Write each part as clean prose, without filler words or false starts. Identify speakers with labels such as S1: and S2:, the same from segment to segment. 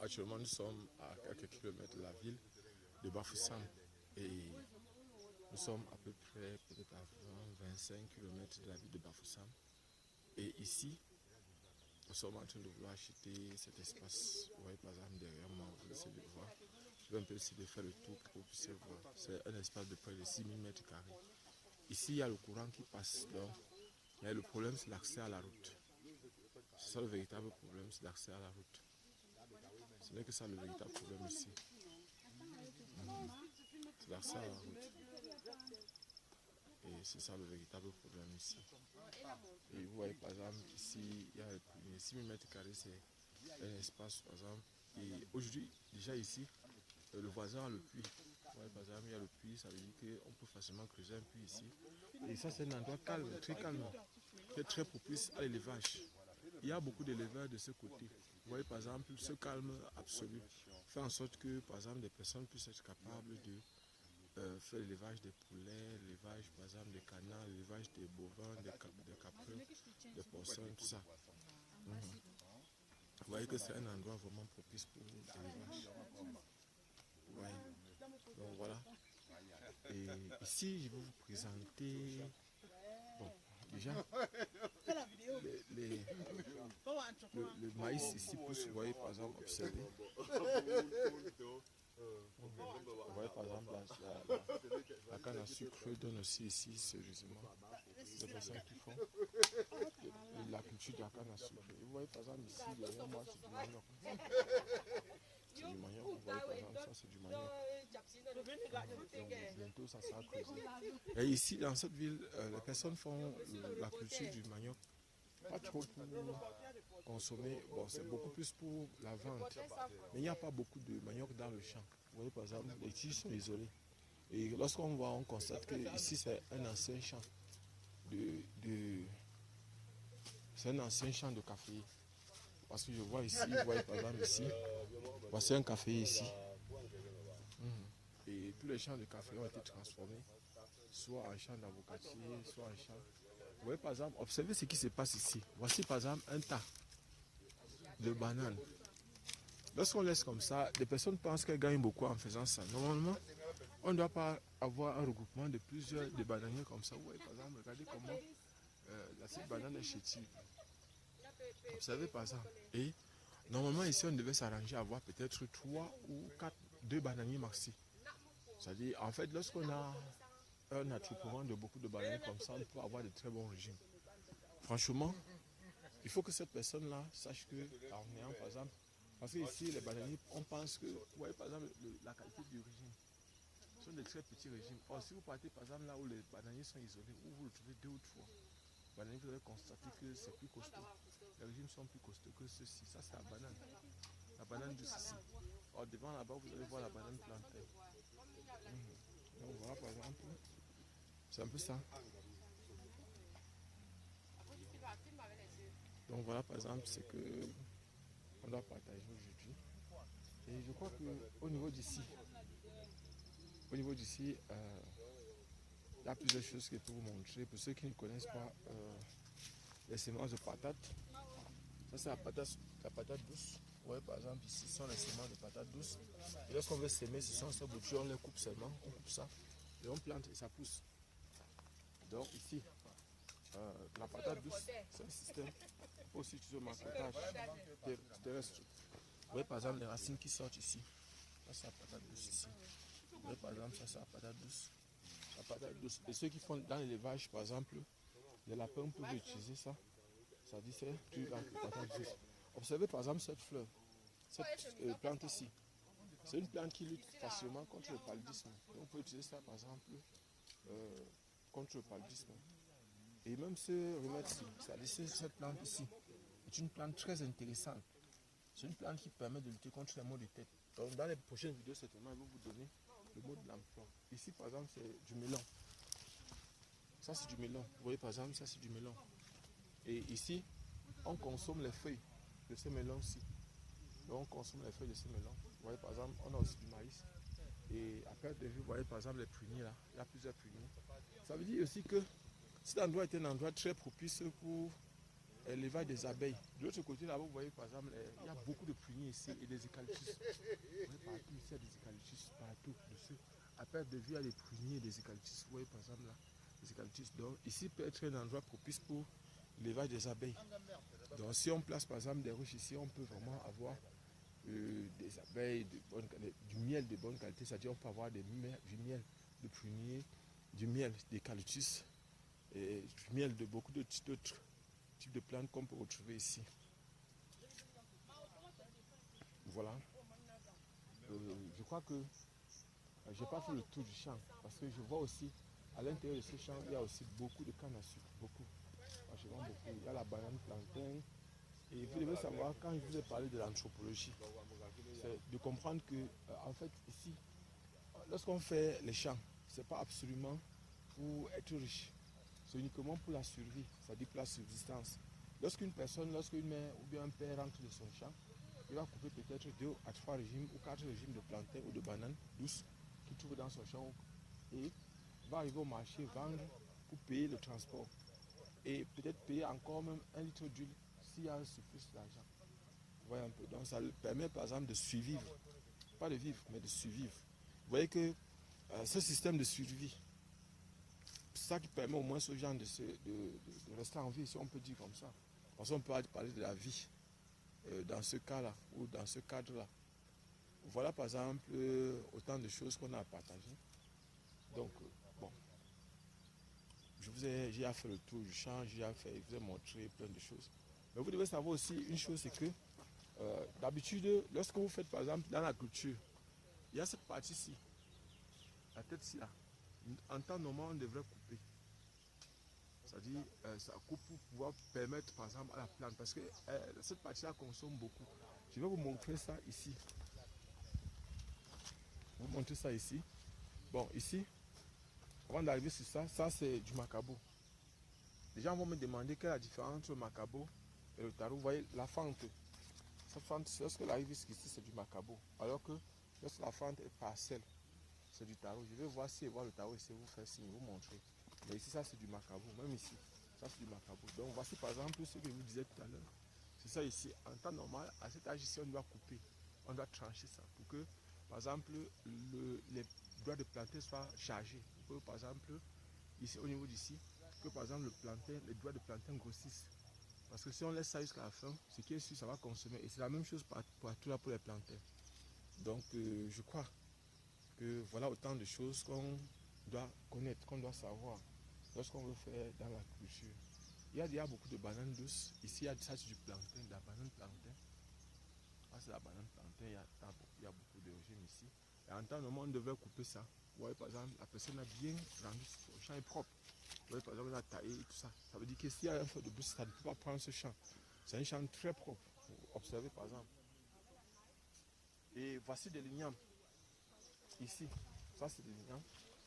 S1: Actuellement, nous sommes à quelques kilomètres de la ville de Bafoussam et nous sommes à peu près peut-être à 25 kilomètres de la ville de Bafoussam. Et ici, nous sommes en train de vouloir acheter cet espace. Vous voyez par exemple derrière moi, vous essayez de voir. Je vais un peu essayer de faire le tour pour que vous puissiez voir. C'est un espace de près de 6000 mètres carrés. Ici, il y a le courant qui passe. Donc, mais le problème, c'est l'accès à la route. C'est ça le véritable problème, c'est l'accès à la route. Ce n'est que ça le véritable problème ici. C'est l'accès à la route. Et c'est ça le véritable problème ici. Et vous voyez par exemple ici, il y a 6000 mètres carrés, c'est un espace par exemple. Et aujourd'hui, déjà ici, le voisin a le puits. Vous voyez par exemple, il y a le puits, ça veut dire qu'on peut facilement creuser un puits ici. Et ça c'est un endroit calme, qui est très propice à l'élevage. Il y a beaucoup d'éleveurs de ce côté. Vous voyez par exemple, ce calme absolu fait en sorte que par exemple des personnes puissent être capables de faire l'élevage des poulets, l'élevage par exemple des canards, l'élevage des bovins, des caprins, des porcins, tout ça. Vous voyez que c'est un endroit vraiment propice pour l'élevage. Ouais. Donc voilà. Et ici, je vais vous présenter. Bon, déjà, le maïs ici pousse, vous voyez par exemple, observez. Vous voyez par exemple la canne à sucre donne aussi ici sérieusement des personnes qui font la culture de la canne à sucre. Vous voyez par exemple ici, derrière moi, c'est du manioc. C'est du manioc, vous voyez par exemple, ça c'est du manioc. Donc, bientôt ça sera creusé. Et ici, dans cette ville, les personnes font la culture du manioc, pas trop pour consommer, bon c'est beaucoup plus pour la vente. Mais il n'y a pas beaucoup de manioc dans le champ. Vous voyez par exemple, les tiges sont isolées. Et lorsqu'on voit, on constate que ici c'est un ancien champ c'est un ancien champ de café. Parce que je vois ici, vous voyez par exemple ici, voici un café ici. Et tous les champs de café ont été transformés, soit en champ d'avocatier, soit en champ. Vous voyez par exemple, observez ce qui se passe ici. Voici par exemple un tas de bananes. Lorsqu'on laisse comme ça, les personnes pensent qu'elles gagnent beaucoup en faisant ça. Normalement, on ne doit pas avoir un regroupement de plusieurs de bananiers comme ça. Vous voyez par exemple, regardez comment cette banane est chétive. Observez par exemple. Et normalement ici on devait s'arranger à avoir peut-être 3 ou 4, 2 bananiers maxi. C'est-à-dire en fait lorsqu'on a un attroupement de beaucoup de bananiers comme ça, on peut avoir de très bons régimes. Franchement, il faut que cette personne-là sache que en ayant par exemple, parce que ici les bananiers, on pense que, vous voyez par exemple la qualité du régime. Ce sont des très petits régimes. Or si vous partez par exemple là où les bananiers sont isolés, où vous le trouvez 2 ou 3, bananiers, vous allez constater que c'est plus costaud. Les régimes sont plus costauds que ceux-ci. Ça, c'est la banane du Sissi. Or, devant là-bas, vous allez voir la banane plantaine. Donc, voilà, par exemple, c'est un peu ça. Donc, voilà, par exemple, c'est que on doit partager aujourd'hui. Et je crois qu'au niveau d'ici, il y a plusieurs choses que je peux vous montrer. Pour ceux qui ne connaissent pas les semences de patates, ça c'est la patate douce. Vous voyez par exemple ici, ce sont les semences de patates douces. Et lorsqu'on veut s'aimer, ce sont ces boutures, on les coupe seulement, on coupe ça et on plante et ça pousse. Donc ici, la patate douce, c'est un système aussi utiliser le marquetage terrestre. Vous voyez par exemple les racines qui sortent ici. Ça c'est la patate douce ici. Vous voyez par exemple, ça c'est la patate douce. La patate douce. Et ceux qui font dans l'élevage, par exemple, les lapins peuvent utiliser ça. Ça dit c'est du patate douce. Observez par exemple cette fleur, cette plante ici. C'est une plante qui lutte facilement contre le paludisme. Et on peut utiliser ça par exemple contre le paludisme. Et même ce remède-ci, cette plante ici, est une plante très intéressante. C'est une plante qui permet de lutter contre les maux de tête. Donc dans les prochaines vidéos, certainement, je vais vous donner le mot de l'emploi. Ici par exemple, c'est du melon. Ça c'est du melon. Vous voyez par exemple, ça c'est du melon. Et ici, on consomme les feuilles de ce melon-ci. Donc on consomme les feuilles de ce melon. Vous voyez par exemple, on a aussi du maïs. Et après, vous voyez par exemple les pruniers là. Il y a plusieurs pruniers. Ça veut dire aussi que cet endroit est un endroit très propice pour l'élevage des abeilles. De l'autre côté, là, vous voyez par exemple, il y a beaucoup de pruniers ici et des eucalyptus. Vous voyez partout ici, il y a des eucalyptus partout. Dessus. À perte de vue, il y a des pruniers et des eucalyptus. Vous voyez par exemple là, des eucalyptus. Donc ici peut être un endroit propice pour l'élevage des abeilles. Donc si on place par exemple des ruches ici, on peut vraiment avoir des abeilles, du miel de bonne qualité. C'est-à-dire on peut avoir du miel de prunier, du miel d'eucalyptus et du miel de beaucoup d'autres types de plantes qu'on peut retrouver ici. Voilà. Je crois que je n'ai pas fait le tour du champ parce que je vois aussi à l'intérieur de ce champ, il y a aussi beaucoup de canne à sucre. Beaucoup. Franchement, beaucoup. Il y a la banane plantain. Et vous devez savoir, quand je vous ai parlé de l'anthropologie, c'est de comprendre que, en fait, ici, lorsqu'on fait les champs, ce n'est pas absolument pour être riche. C'est uniquement pour la survie, c'est-à-dire pour la subsistance. Lorsqu'une personne, lorsqu'une mère ou bien un père rentre de son champ, il va couper peut-être 2 à 3 régimes ou 4 régimes de plantain ou de bananes douces qu'il trouve dans son champ et va arriver au marché vendre pour payer le transport et peut-être payer encore même 1 litre d'huile s'il y a un surplus d'argent. Vous voyez un peu, donc ça lui permet par exemple de survivre, pas de vivre, mais de survivre. Vous voyez que ce système de survie, c'est ça qui permet au moins aux gens de rester en vie, si on peut dire comme ça. Parce qu'on peut parler de la vie dans ce cas-là ou dans ce cadre-là. Voilà par exemple autant de choses qu'on a à partager. Donc, bon, j'ai fait le tour du champ, je vous ai montré plein de choses. Mais vous devez savoir aussi une chose, c'est que d'habitude, lorsque vous faites par exemple dans la culture, il y a cette partie-ci, la tête-ci là. En temps normal, on devrait couper. C'est-à-dire, ça coupe pour pouvoir permettre par exemple à la plante, parce que cette partie-là consomme beaucoup. Je vais vous montrer ça ici. Je vais vous montrer ça ici. Bon, ici, avant d'arriver sur ça, ça c'est du macabo. Les gens vont me demander quelle est la différence entre le macabo et le taro. Vous voyez, la fente. Cette fente, lorsque elle arrive ici, c'est du macabo. Alors que lorsque la fente est parcelle, c'est du taro. Je vais voir si voir le taro ici, vous faire signe, vous montrer. Mais ici, ça c'est du macabo. Même ici, ça c'est du macabo. Donc voici par exemple ce que je vous disais tout à l'heure. C'est ça ici. En temps normal, à cet âge ici, on doit couper. On doit trancher ça pour que, par exemple, les doigts de plantain soient chargés. Pour que, par exemple, ici, au niveau d'ici, que par exemple, les doigts de plantain grossissent. Parce que si on laisse ça jusqu'à la fin, ce qui est sûr, ça va consommer. Et c'est la même chose partout là pour les plantains. Donc, je crois que voilà autant de choses qu'on doit connaître, qu'on doit savoir lorsqu'on veut faire dans la culture. Il y a déjà beaucoup de bananes douces. Ici, il y a ça, c'est du plantain, de la banane plantain. Ah, c'est la banane plantain, il y a beaucoup de régimes ici. Et en temps normal, on devait couper ça. Vous voyez, par exemple, la personne a bien rendu, son champ est propre. Vous voyez, par exemple, on a taillé et tout ça. Ça veut dire que s'il y a un feu de bouche, ça ne peut pas prendre ce champ. C'est un champ très propre. Vous observez, par exemple. Et voici des lignames. Ici, ça c'est des lignames.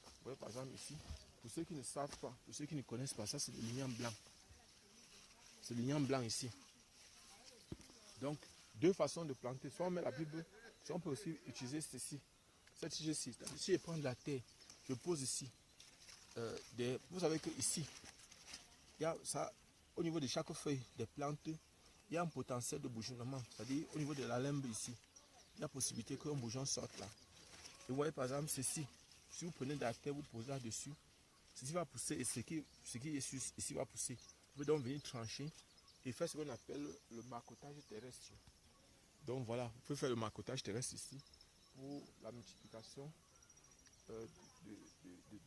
S1: Vous voyez, par exemple, ici. Pour ceux qui ne savent pas, pour ceux qui ne connaissent pas, ça c'est des lignames blancs. C'est des lignames blancs ici. Donc, deux façons de planter. Soit on met la Bible, soit on peut aussi utiliser ceci. Cette tige-ci. Si je prends de la terre, je pose ici. Vous savez que ici, il y a ça, au niveau de chaque feuille des plantes, il y a un potentiel de bourgeonnement. C'est-à-dire, au niveau de la limbe ici, il y a possibilité qu'un bourgeon sorte là. Et vous voyez par exemple ceci. Si vous prenez de la terre, vous posez là-dessus, ceci va pousser et ce qui est ici va pousser. Vous pouvez donc venir trancher et faire ce qu'on appelle le marcottage terrestre. Donc voilà, vous pouvez faire le marcottage terrestre ici pour la multiplication de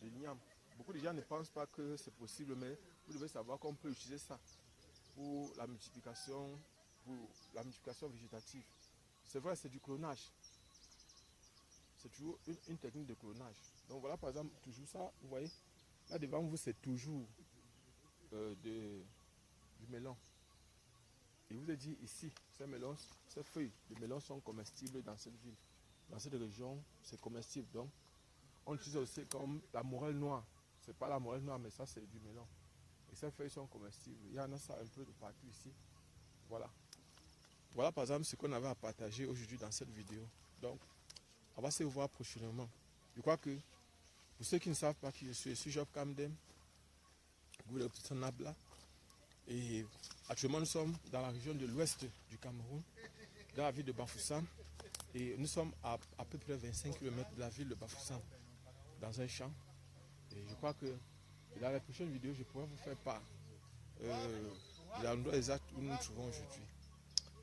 S1: lignames. Beaucoup de gens ne pensent pas que c'est possible, mais vous devez savoir qu'on peut utiliser ça pour la multiplication végétative. C'est vrai, c'est du clonage. C'est toujours une technique de clonage. Donc voilà par exemple, toujours ça, vous voyez, là devant vous c'est toujours du melon. Et vous avez dit ici, ces feuilles de melon sont comestibles dans cette ville. Dans cette région, c'est comestible. Donc, on utilise aussi comme la morelle noire. C'est pas la morelle noire, mais ça c'est du melon. Et ces feuilles sont comestibles. Il y en a ça un peu de partout ici. Voilà. Voilà par exemple ce qu'on avait à partager aujourd'hui dans cette vidéo. Donc, on va se voir prochainement. Je crois que pour ceux qui ne savent pas qui je suis Job Kamdem, Goulé Nabla. Et Actuellement, nous sommes dans la région de l'ouest du Cameroun, dans la ville de Bafoussam. Et nous sommes à peu près 25 km de la ville de Bafoussam, dans un champ. Et je crois que dans la prochaine vidéo, je pourrai vous faire part de l'endroit exact où nous nous trouvons aujourd'hui.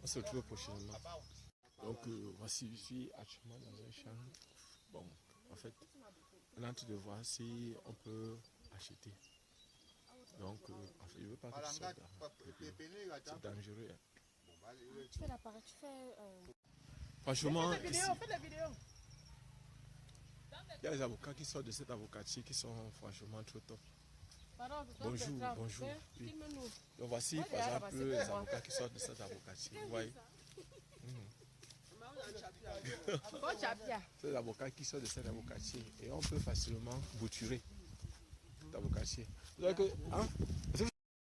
S1: On se retrouve prochainement. Donc voici, je suis actuellement dans un champ. Bon, en fait, on est en train de voir si on peut acheter. Donc, en fait, je ne veux pas que ce soit c'est dangereux.
S2: Tu fais l'appareil, tu fais...
S1: Franchement,
S2: fais la vidéo.
S1: Il y a des avocats qui sortent de cet avocatier qui sont franchement trop top.
S2: Pardon,
S1: Bonjour, bonjour. Oui. Donc voici par exemple les avocats qui sortent de cet avocatier. Vous voyez? C'est l'avocat qui sort de cet avocatier et on peut facilement bouturer cet avocatier. Donc, hein?